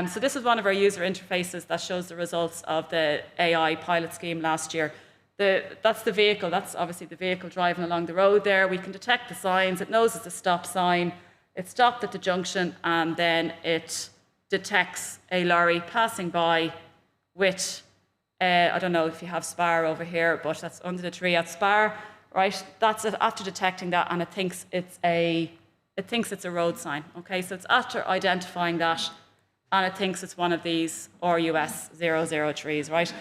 So this is one of our user interfaces that shows the results of the AI pilot scheme last year. That's the vehicle, that's obviously the vehicle driving along the road there. We can detect the signs, it knows it's a stop sign, it stopped at the junction, and then it detects a lorry passing by with, I don't know if you have Spar over here, but that's under the tree at Spar, right? That's it, after detecting that, and it thinks it's a road sign, okay? So it's after identifying that, and it thinks it's one of these RUS 003s, right?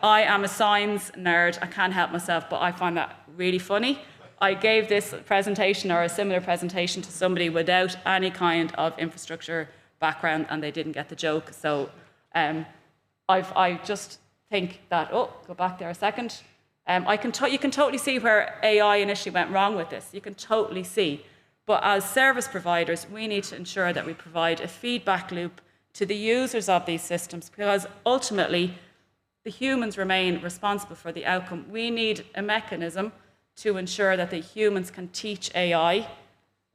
I am a signs nerd, I can't help myself, but I find that really funny. I gave this presentation or a similar presentation to somebody without any kind of infrastructure background, and they didn't get the joke. So I just think that, go back there a second. You can totally see where AI initially went wrong with this. You can totally see. But as service providers, we need to ensure that we provide a feedback loop to the users of these systems, because ultimately the humans remain responsible for the outcome. We need a mechanism to ensure that the humans can teach AI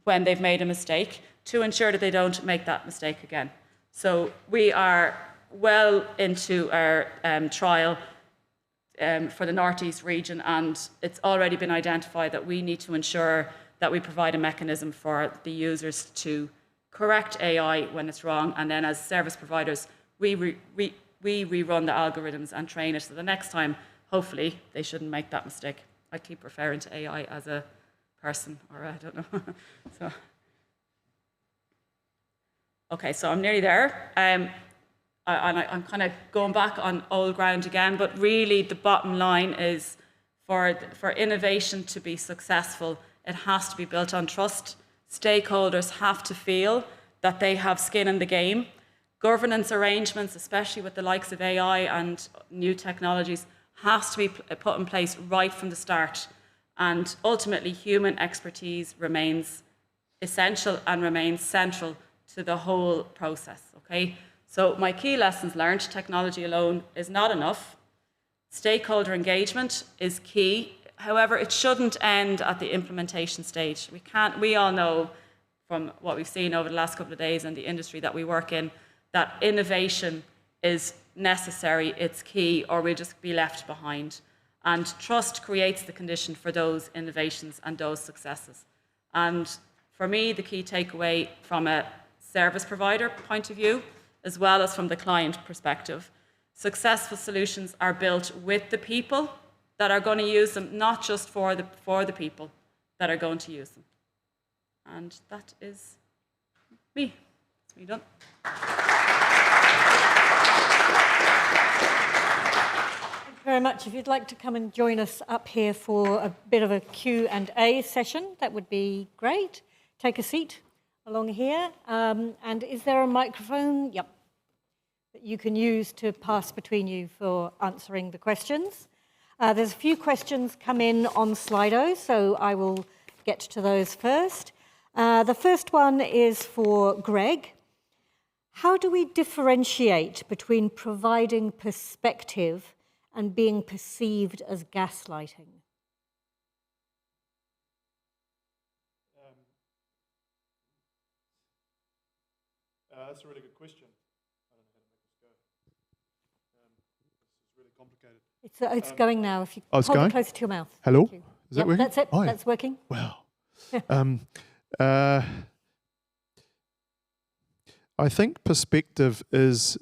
when they've made a mistake, to ensure that they don't make that mistake again. So we are well into our trial for the Northeast region, and it's already been identified that we need to ensure that we provide a mechanism for the users to correct AI when it's wrong, and then as service providers, we rerun the algorithms and train it, so the next time, hopefully, they shouldn't make that mistake. I keep referring to AI as a person, or I don't know. Okay, so I'm nearly there. I'm kind of going back on old ground again, but really the bottom line is for innovation to be successful, it has to be built on trust. Stakeholders have to feel that they have skin in the game. Governance arrangements, especially with the likes of AI and new technologies, has to be put in place right from the start. And ultimately, human expertise remains essential and remains central to the whole process, okay? So my key lessons learned: technology alone is not enough. Stakeholder engagement is key. However, it shouldn't end at the implementation stage. We all know from what we've seen over the last couple of days in the industry that we work in, that innovation is necessary, it's key, or we'll just be left behind. And trust creates the condition for those innovations and those successes. And for me, the key takeaway from a service provider point of view, as well as from the client perspective, successful solutions are built with the people that are going to use them, not just for the people that are going to use them. And that is me. It's me done. very much. If you'd like to come and join us up here for a bit of a Q&A session, that would be great. Take a seat along here. And is there a microphone? Yep. That you can use to pass between you for answering the questions. There's a few questions come in on Slido, so I will get to those first. The first one is for Greg. How do we differentiate between providing perspective and being perceived as gaslighting? That's a really good question. I don't know how to make this go. This is really complicated. It's going now. If you it's hold going? it closer to your mouth. Hello? Thank you. Is that working? That's it. Hi. That's working. Wow. I think perspective is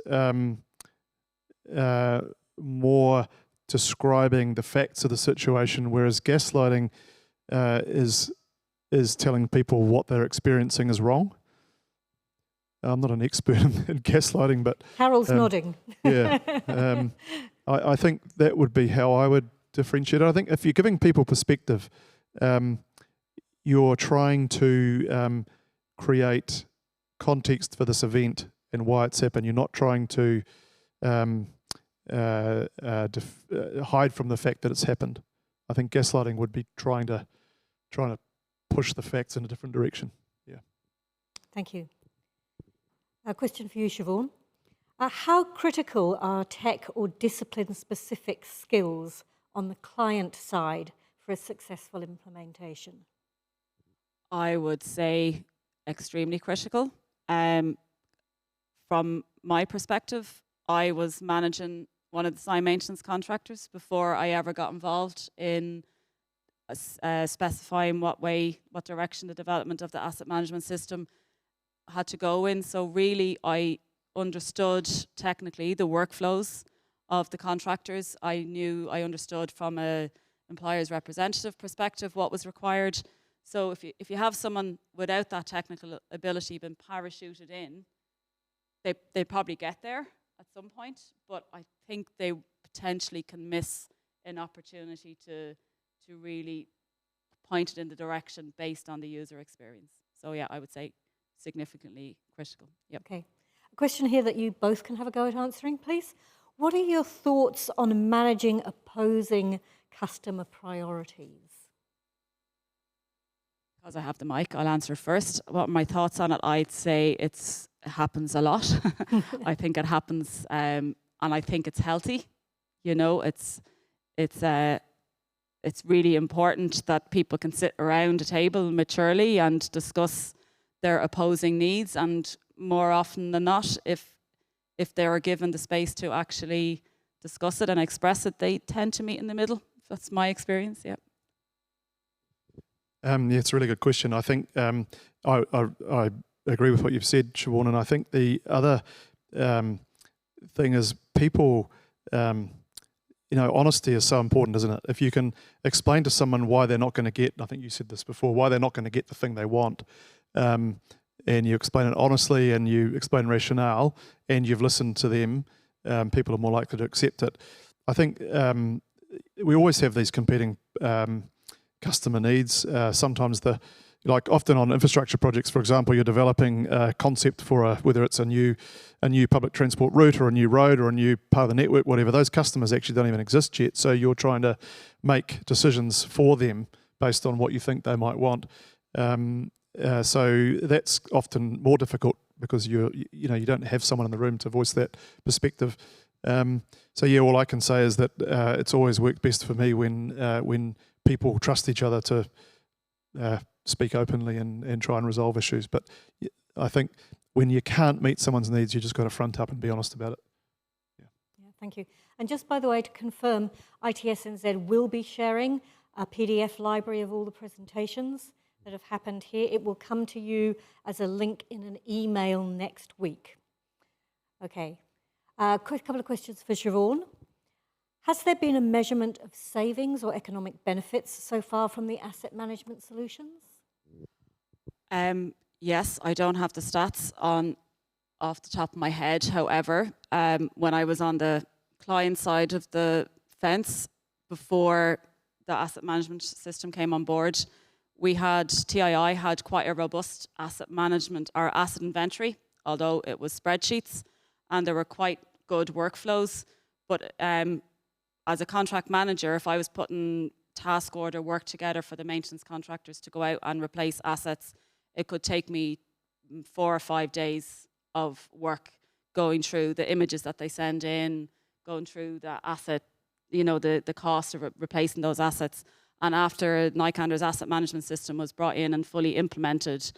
more describing the facts of the situation, whereas gaslighting is telling people what they're experiencing is wrong. I'm not an expert in gaslighting, but Carol's nodding. yeah, I think that would be how I would differentiate it. I think if you're giving people perspective, you're trying to create context for this event and why it's happened. You're not trying to hide from the fact that it's happened. I think gaslighting would be trying to push the facts in a different direction. Yeah. Thank you. A question for you, Siobhan. How critical are tech or discipline-specific skills on the client side for a successful implementation? I would say extremely critical. From my perspective, I was managing one of the design maintenance contractors before I ever got involved in specifying what direction the development of the asset management system had to go in. So really, I understood technically the workflows of the contractors. I understood from a employer's representative perspective what was required. So if you have someone without that technical ability been parachuted in, they probably get there at some point, but I think they potentially can miss an opportunity to really point it in the direction based on the user experience. So yeah, I would say significantly critical. Yep. Okay. A question here that you both can have a go at answering, please. What are your thoughts on managing opposing customer priorities? Because I have the mic, I'll answer first. What are my thoughts on it? I'd say it happens a lot. I think it happens, and I think it's healthy. You know, it's really important that people can sit around a table maturely and discuss their opposing needs. And more often than not, if they are given the space to actually discuss it and express it, they tend to meet in the middle. That's my experience. Yeah. Yeah, it's a really good question. I think I agree with what you've said, Siobhan, and I think the other thing is people, honesty is so important, isn't it? If you can explain to someone why they're not going to get, I think you said this before, why they're not going to get the thing they want, and you explain it honestly and you explain rationale and you've listened to them, people are more likely to accept it. I think we always have these competing customer needs. Sometimes often on infrastructure projects, for example, you're developing a concept for whether it's a new public transport route or a new road or a new part of the network, whatever. Those customers actually don't even exist yet. So you're trying to make decisions for them based on what you think they might want. So that's often more difficult because you don't have someone in the room to voice that perspective. So yeah, all I can say is that it's always worked best for me when people trust each other to speak openly and try and resolve issues. But I think when you can't meet someone's needs, you just got to front up and be honest about it. Yeah, thank you. And just by the way, to confirm, ITSNZ will be sharing a PDF library of all the presentations that have happened here. It will come to you as a link in an email next week. Okay. Quick couple of questions for Siobhan. Has there been a measurement of savings or economic benefits so far from the asset management solutions? Yes, I don't have the stats off the top of my head. However, when I was on the client side of the fence before the asset management system came on board. TII had quite a robust asset management or asset inventory, although it was spreadsheets, and there were quite good workflows. But as a contract manager, if I was putting task order work together for the maintenance contractors to go out and replace assets, it could take me 4 or 5 days of work going through the images that they send in, going through the asset, the cost of replacing those assets. And after Nicander's asset management system was brought in and fully implemented,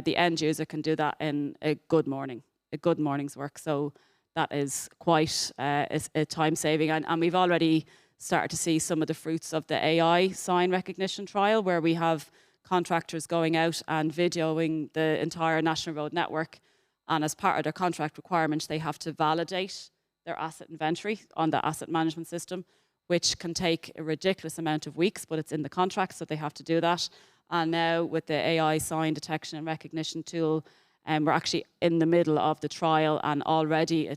the end user can do that in a good morning's work. So that is quite a time saving. And we've already started to see some of the fruits of the AI sign recognition trial, where we have contractors going out and videoing the entire National Road network. And as part of their contract requirements, they have to validate their asset inventory on the asset management system, which can take a ridiculous amount of weeks, but it's in the contract, so they have to do that. And now with the AI sign detection and recognition tool, we're actually in the middle of the trial, and already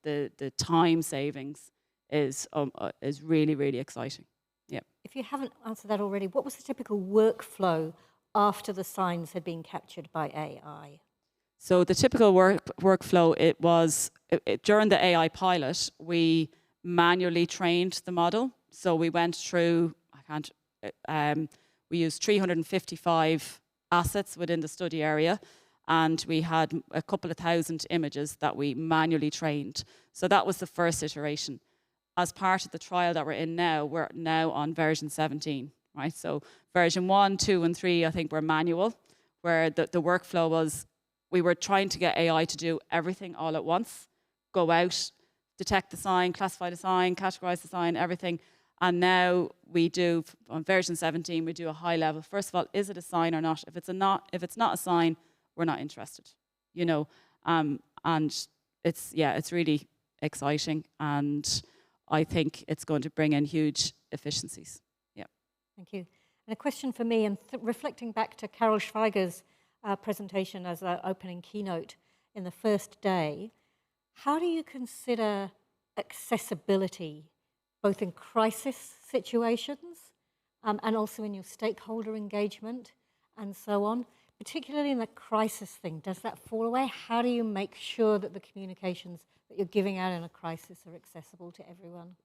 the time savings is really, really exciting. Yeah. If you haven't answered that already, what was the typical workflow after the signs had been captured by AI? So the typical workflow, it was during the AI pilot, we manually trained the model. So we went through, we used 355 assets within the study area, and we had a couple of thousand images that we manually trained. So that was the first iteration. As part of the trial that we're in now, we're now on version 17, right? So version 1, 2, and 3, I think, were manual, where the workflow was, we were trying to get AI to do everything all at once, go out, detect the sign, classify the sign, categorize the sign, everything. And now we do, on version 17, we do a high level. First of all, is it a sign or not? If it's not a sign, we're not interested, and it's really exciting, and I think it's going to bring in huge efficiencies. Yeah. Thank you. And a question for me, and reflecting back to Carol Schweiger's presentation as an opening keynote in the first day, how do you consider accessibility, both in crisis situations and also in your stakeholder engagement and so on? Particularly in the crisis thing, does that fall away? How do you make sure that the communications that you're giving out in a crisis are accessible to everyone?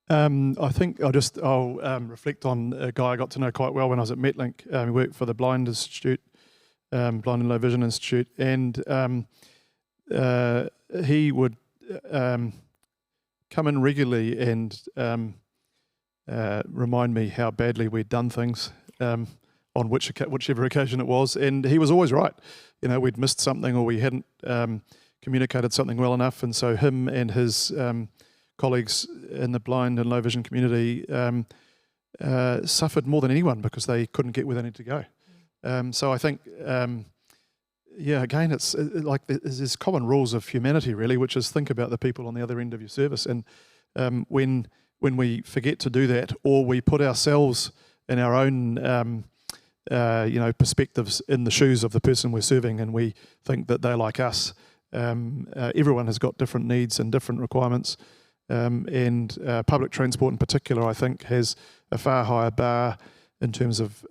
I think I'll reflect on a guy I got to know quite well when I was at Metlink. He worked for the Blind Institute, Blind and Low Vision Institute, and he would come in regularly and remind me how badly we'd done things on whichever occasion it was, and he was always right. We'd missed something, or we hadn't communicated something well enough, and so him and his colleagues in the blind and low vision community suffered more than anyone because they couldn't get where they needed to go. So I think, again, it's like there's common rules of humanity, really, which is think about the people on the other end of your service. And when we forget to do that, or we put ourselves in our own perspectives in the shoes of the person we're serving, and we think that they're like us, everyone has got different needs and different requirements. And public transport in particular, I think, has a far higher bar in terms of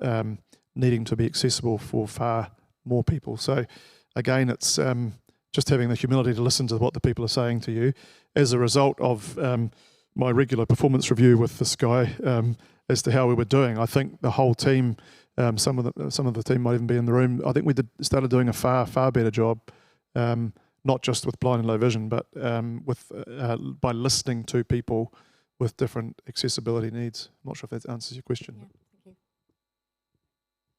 needing to be accessible for far more people. So again, it's just having the humility to listen to what the people are saying to you. As a result of my regular performance review with this guy as to how we were doing, I think the whole team, some of the team might even be in the room, I think we started doing a far better job, not just with blind and low vision, but by listening to people with different accessibility needs. I'm not sure if that answers your question. Yeah, thank you.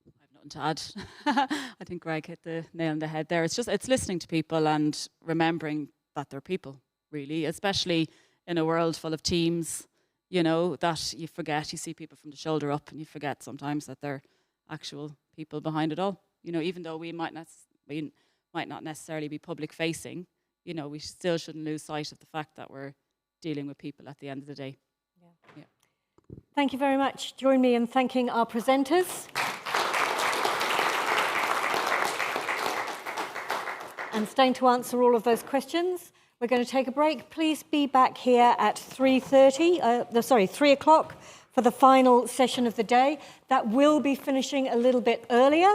I have nothing to add. I think Greg hit the nail on the head there. It's listening to people and remembering that they're people, really, especially in a world full of teams, that you forget. You see people from the shoulder up, and you forget sometimes that they're actual people behind it all. Even though we might not necessarily be public facing, we still shouldn't lose sight of the fact that we're dealing with people at the end of the day. Yeah. Thank you very much. Join me in thanking our presenters. And staying to answer all of those questions, We're going to take a break. Please be back here at 3 o'clock for the final session of the day. That will be finishing a little bit earlier,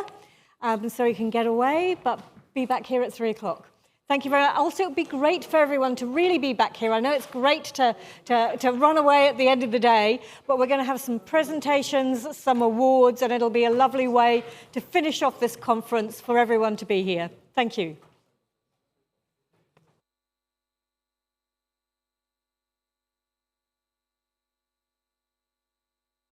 so you can get away, but be back here at 3 o'clock. Thank you very much. Also, it would be great for everyone to really be back here. I know it's great to run away at the end of the day, but we're going to have some presentations, some awards, and it'll be a lovely way to finish off this conference for everyone to be here. Thank you.